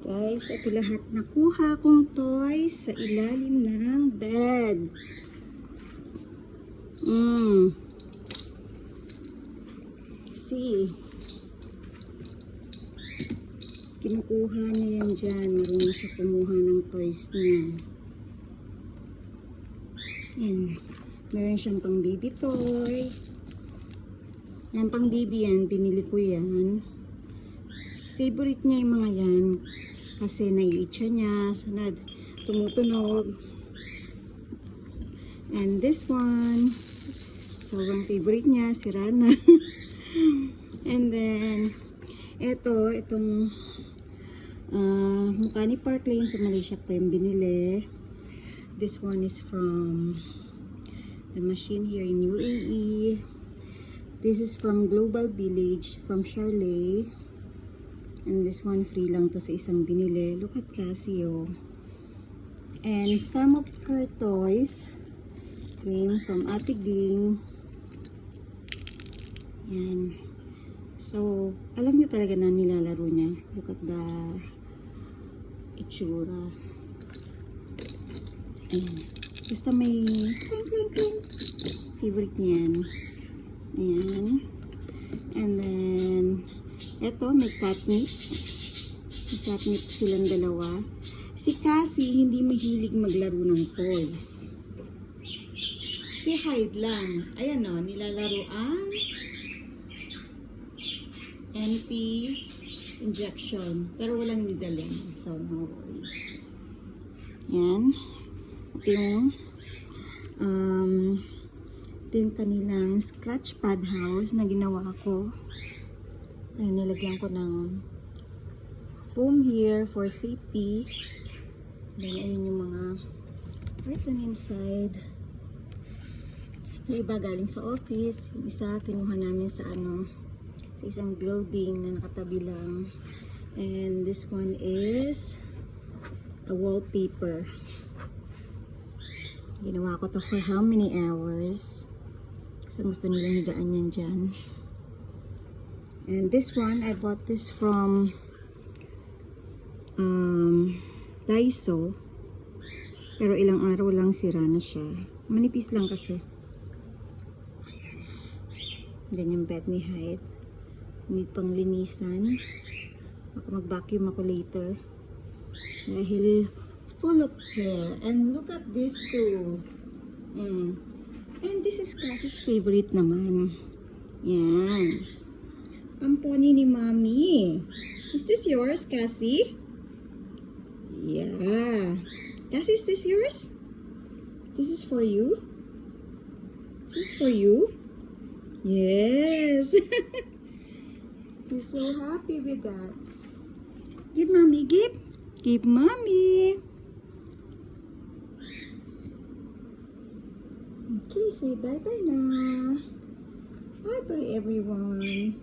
Guys, ito lahat nakuha kong toys sa ilalim ng bed. See? Kinukuha niya yan dyan. Marunong siya kumuha ng toys niya. Yan. Meron siyang pang baby toy. Yan, pang baby yan. Binili ko yan. Favorite niya yung mga yan. Kasi naiitsa niya. Sunod, tumutunog. And this one, sobrang favorite niya, si Rana. And then, itong mukha ni Park Lane sa Malaysia ko yung binili. This one is from the machine here in UAE. This is from Global Village, from Charlotte. And this one free lang to sa isang binili. Look at Cassie, oh. And some of her toys came from Ate Ging. Yan. So, alam niyo talaga na nilalaro niya. Look at the itsura. Ayan. Basta may favorite niyan. Ayan. And then, eto, may catnip. May catnip silang dalawa. Si Cassie, hindi mahilig maglaro ng toys. Si Hyde lang. Ayan o, nilalaro ang anti-injection. Pero walang needle. So, no worries. Yan. Ito yung kanilang scratch pad house na ginawa ko. Ayan, nilagyan ko ng foam here for safety. Then, ayun yung mga written inside. Yung iba galing sa office. Yung isa, kinuha namin sa sa isang building na nakatabi lang. And this one is a wallpaper. Ginawa ko to for how many hours. Kasi gusto nilang higaan yan dyan. And this one, I bought this from Daiso. Pero ilang araw lang sira na siya. Manipis lang kasi. Then yung bed ni Hyde. Need pang linisan. Baka mag-vacuum ako later. Dahil full of hair. And look at this too. And this is Cassie's favorite naman. Yan. Ang pony ni Mommy. Is this yours, Cassie? Yeah. Cassie, is this yours? This is for you? This is for you? Yes. He's so happy with that. Give Mommy, give. Give Mommy. Okay, say bye-bye na. Bye-bye, everyone.